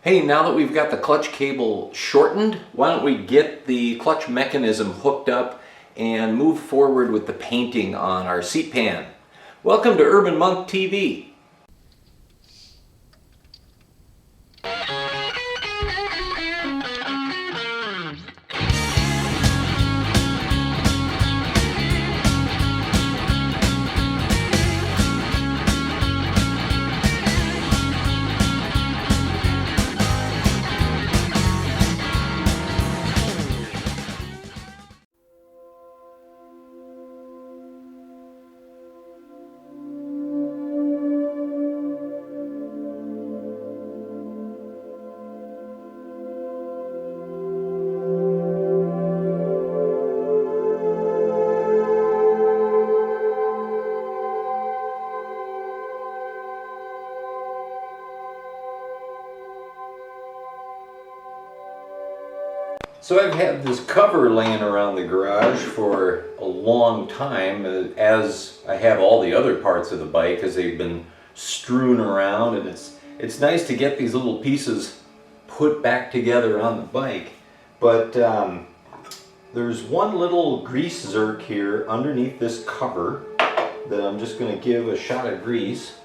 Hey, now that we've got the clutch cable shortened, why don't we get the clutch mechanism hooked up and move forward with the painting on our seat pan. Welcome to Urban Monk TV. So I've had this cover laying around the garage for a long time, as I have all the other parts of the bike, as they've been strewn around, and it's nice to get these little pieces put back together on the bike. But there's one little grease zerk here underneath this cover that I'm just going to give a shot of grease.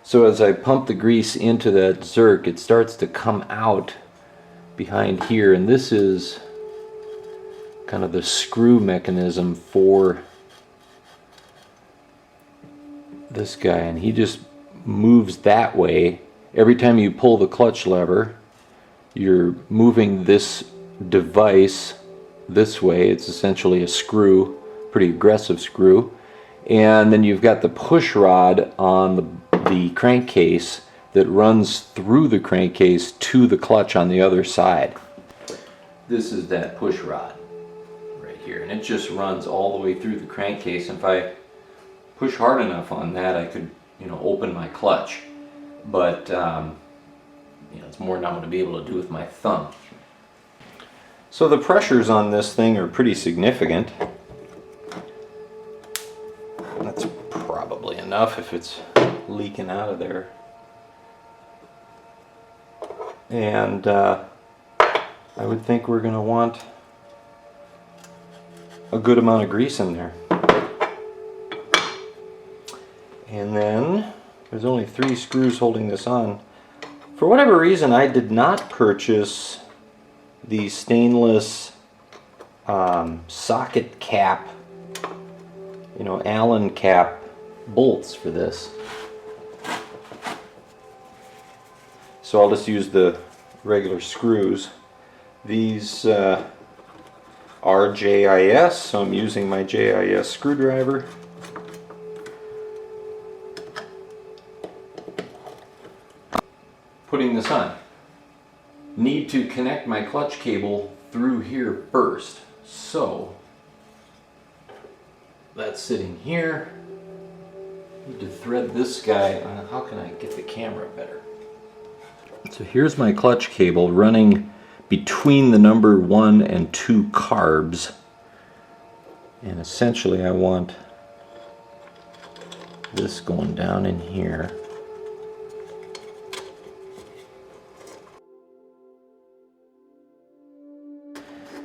So as I pump the grease into that zerk, it starts to come out behind here, and this is kind of the screw mechanism for this guy, and he just moves that way. Every time you pull the clutch lever, you're moving this device this way. It's essentially a screw, pretty aggressive screw. And then you've got the push rod on the crankcase that runs through the crankcase to the clutch on the other side. This is that push rod right here, and it just runs all the way through the crankcase. And if I push hard enough on that, I could, open my clutch. But it's more than I'm going to be able to do with my thumb. So the pressures on this thing are pretty significant. That's probably enough if it's leaking out of there. And I would think we're going to want a good amount of grease in there. And then there's only 3 screws holding this on. For whatever reason, I did not purchase the stainless socket cap, Allen cap bolts for this. So I'll just use the regular screws. These are JIS, so I'm using my JIS screwdriver. Putting this on. Need to connect my clutch cable through here first. So that's sitting here. Need to thread this guy on. How can I get the camera better? So here's my clutch cable running between the number 1 and 2 carbs. And essentially I want this going down in here.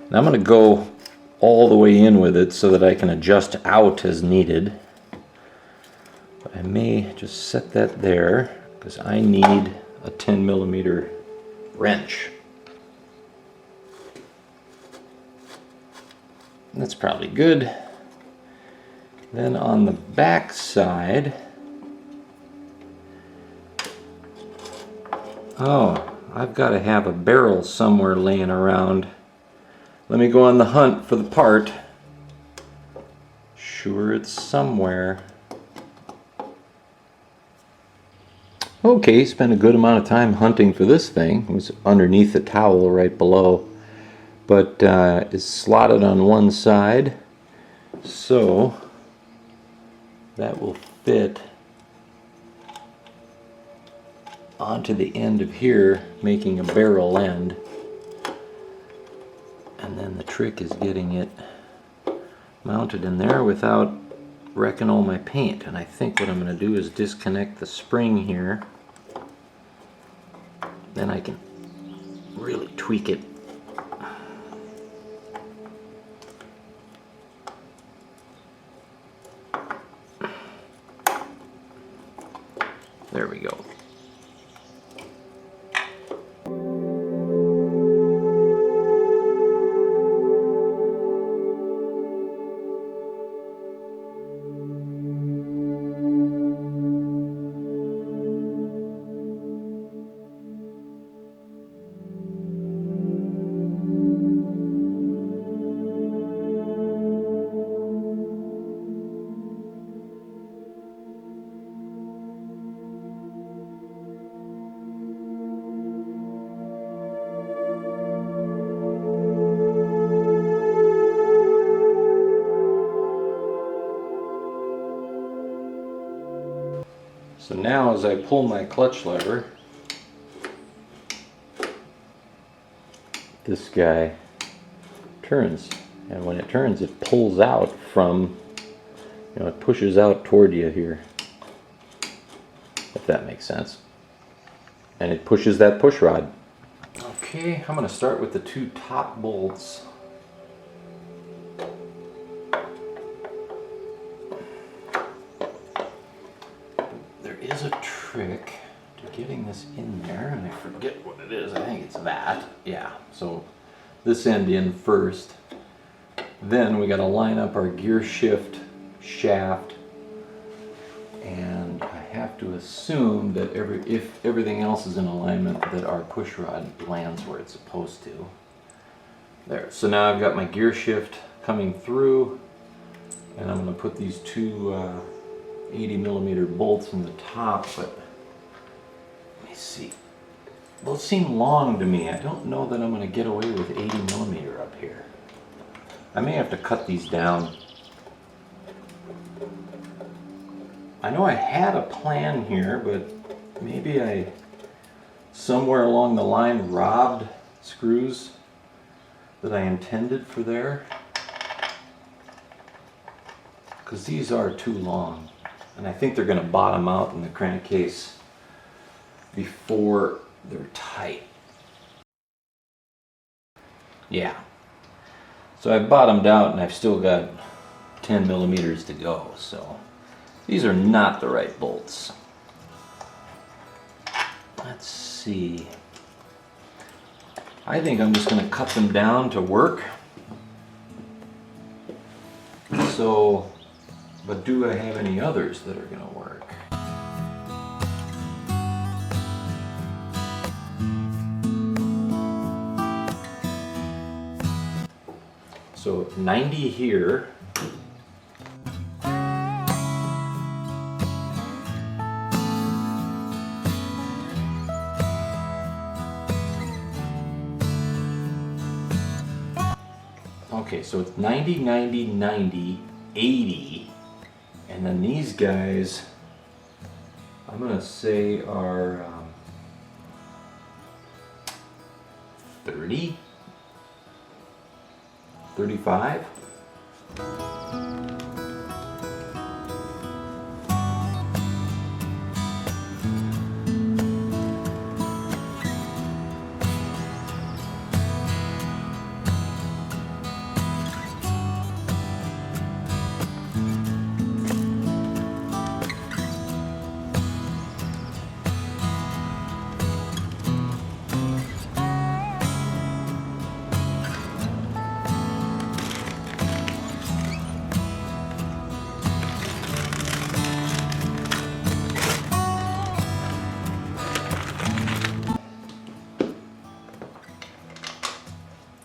Now I'm going to go all the way in with it so that I can adjust out as needed. But I may just set that there because I need a 10mm wrench. That's probably good. Then on the back side, I've got to have a barrel somewhere laying around. Let me go on the hunt for the part. Sure, it's somewhere. Okay, spent a good amount of time hunting for this thing. It was underneath the towel right below. But it's slotted on one side, so that will fit onto the end of here, making a barrel end. And then the trick is getting it mounted in there without wrecking all my paint. And I think what I'm going to do is disconnect the spring here. Then I can really tweak it. There we go. So now as I pull my clutch lever, this guy turns, and when it turns it pulls out from, it pushes out toward you here, if that makes sense, and it pushes that push rod. Okay, I'm going to start with the two top bolts. Is a trick to getting this in there, and I forget what it is. I think it's that. Yeah, so this end in first. Then we got to line up our gear shift shaft, and I have to assume that if everything else is in alignment, that our push rod lands where it's supposed to. There. So now I've got my gear shift coming through, and I'm going to put these two 80mm bolts in the top, but let me see. Those seem long to me. I don't know that I'm going to get away with 80mm up here. I may have to cut these down. I know I had a plan here, but maybe I somewhere along the line robbed screws that I intended for there, because these are too long. And I think they're going to bottom out in the crankcase before they're tight. Yeah. So I've bottomed out and I've still got 10mm to go. So these are not the right bolts. Let's see. I think I'm just going to cut them down to work. So, but do I have any others that are going to work? So 90 here. Okay, so it's 90, 90, 90, 80. And then these guys, I'm going to say are 30, 35.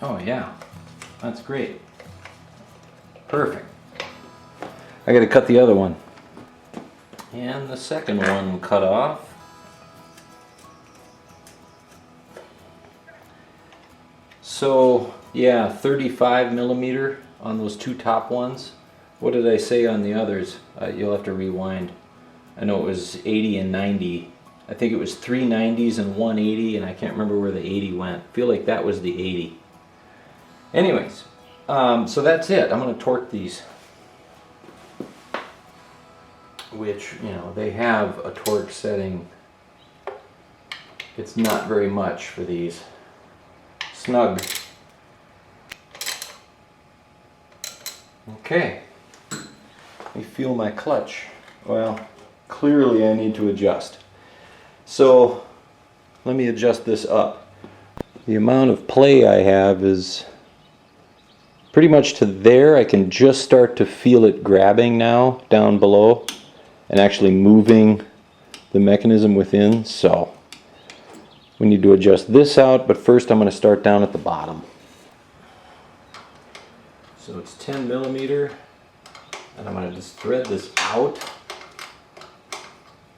Oh yeah, that's great. Perfect. I gotta cut the other one. And the second one cut off. So yeah, 35mm on those two top ones. What did I say on the others? You'll have to rewind. I know it was 80 and 90. I think it was 3 90s and 1 80, and I can't remember where the 80 went. I feel like that was the 80. Anyways, so that's it. I'm going to torque these. which, you know, they have a torque setting. It's not very much for these. Snug. Okay. Let me feel my clutch. Well, clearly I need to adjust. So let me adjust this up. The amount of play I have is pretty much to there. I can just start to feel it grabbing now down below and actually moving the mechanism within. So we need to adjust this out, but first I'm going to start down at the bottom. So it's 10 millimeter, and I'm going to just thread this out.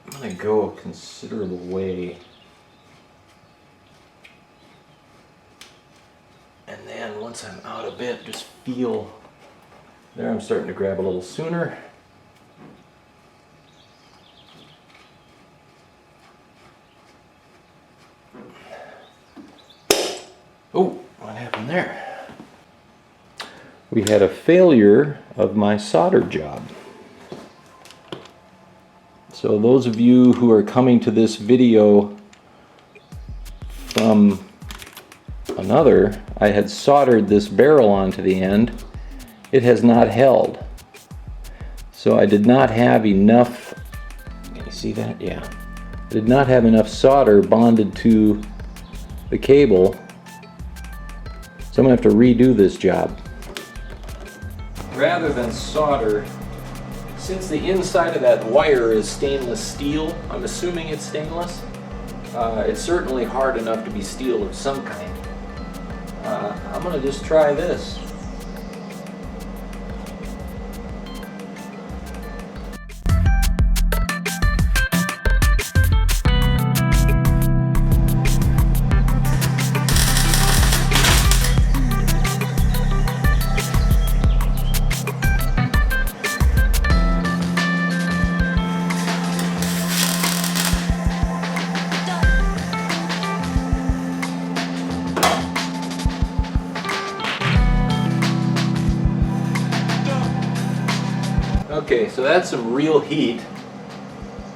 I'm going to go a considerable way. And then once I'm out a bit, just feel, there I'm starting to grab a little sooner. Oh, what happened there? We had a failure of my solder job. So those of you who are coming to this video from another, I had soldered this barrel onto the end. It has not held. So I did not have enough, can you see that? Yeah. I did not have enough solder bonded to the cable. So I'm going to have to redo this job. Rather than solder, since the inside of that wire is stainless steel, I'm assuming it's stainless, it's certainly hard enough to be steel of some kind. I'm going to just try this. Okay, so that's some real heat,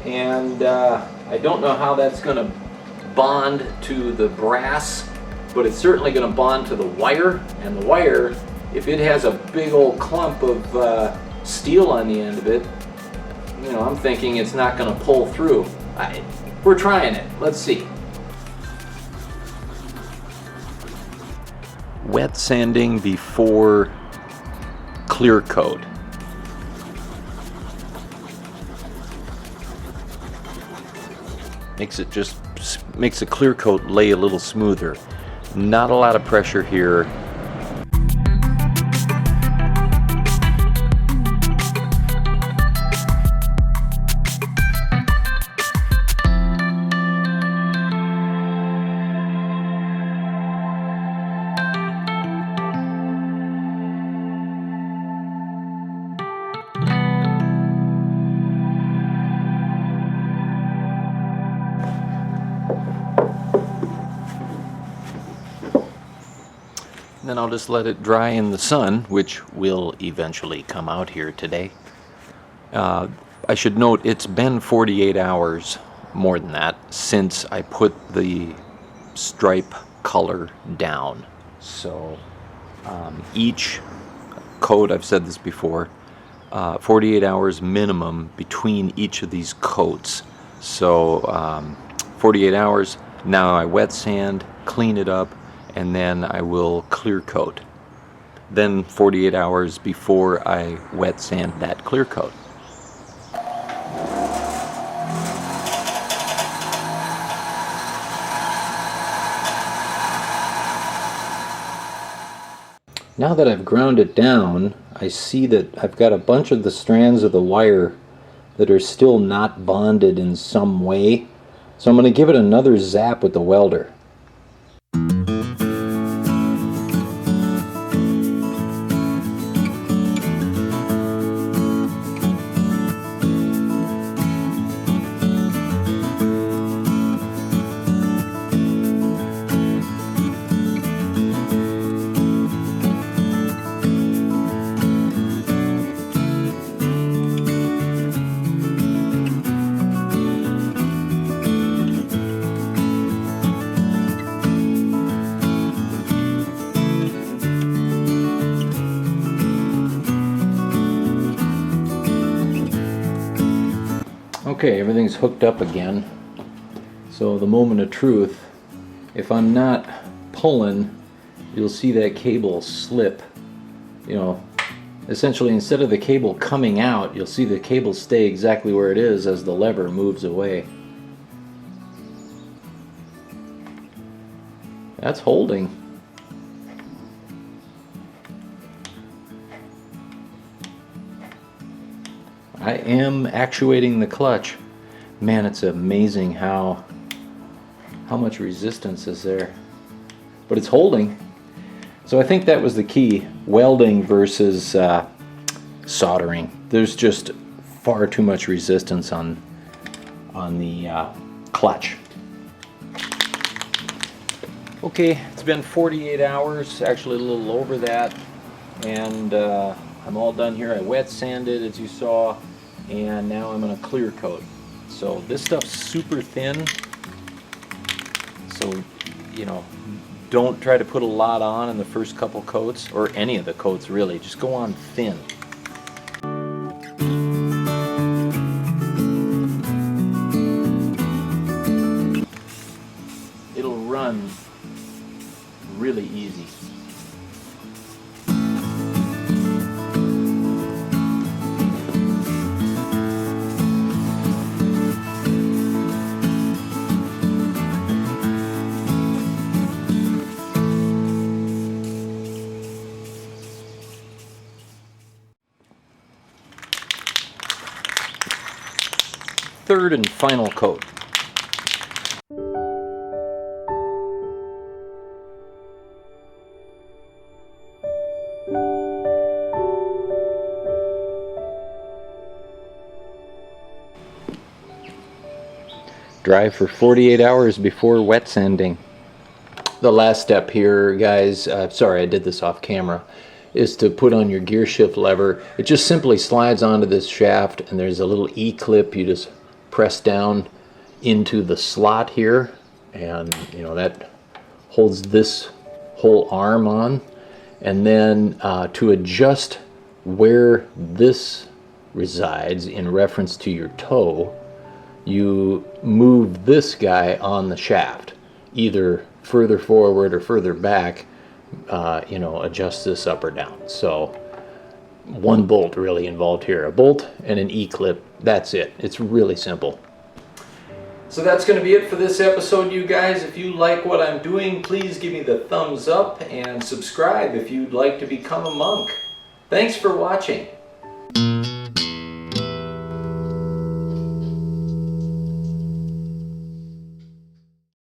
and I don't know how that's going to bond to the brass, but it's certainly going to bond to the wire, and the wire, if it has a big old clump of steel on the end of it, you know, I'm thinking it's not going to pull through. We're trying it. Let's see. Wet sanding before clear coat. Makes a clear coat lay a little smoother. Not a lot of pressure here. Then I'll just let it dry in the sun, which will eventually come out here today. I should note it's been 48 hours, more than that, since I put the stripe color down. So each coat, I've said this before, 48 hours minimum between each of these coats. So 48 hours, now I wet sand, clean it up, and then I will clear coat. Then 48 hours before I wet sand that clear coat. Now that I've ground it down, I see that I've got a bunch of the strands of the wire that are still not bonded in some way. So I'm going to give it another zap with the welder. Okay, everything's hooked up again. So the moment of truth, if I'm not pulling, you'll see that cable slip. You know, essentially instead of the cable coming out, you'll see the cable stay exactly where it is as the lever moves away. That's holding. I am actuating the clutch. Man, it's amazing how much resistance is there. But it's holding. So I think that was the key. Welding versus soldering. There's just far too much resistance on the clutch. Okay, it's been 48 hours, actually a little over that, and I'm all done here. I wet sanded, as you saw, and now I'm going to clear coat. So this stuff's super thin, so you know, don't try to put a lot on in the first couple coats, or any of the coats really. Just go on thin. It'll run really easy. Third and final coat. Dry for 48 hours before wet sanding. The last step here, guys, sorry I did this off camera, is to put on your gear shift lever. It just simply slides onto this shaft, and there's a little E-clip. You just press down into the slot here, and you know that holds this whole arm on. And then to adjust where this resides in reference to your toe, you move this guy on the shaft, either further forward or further back, you know, adjust this up or down. So one bolt really involved here, a bolt and an E-clip, that's it. It's really simple. So that's going to be it for this episode, you guys. If you like what I'm doing, please give me the thumbs up and subscribe if you'd like to become a monk. Thanks for watching.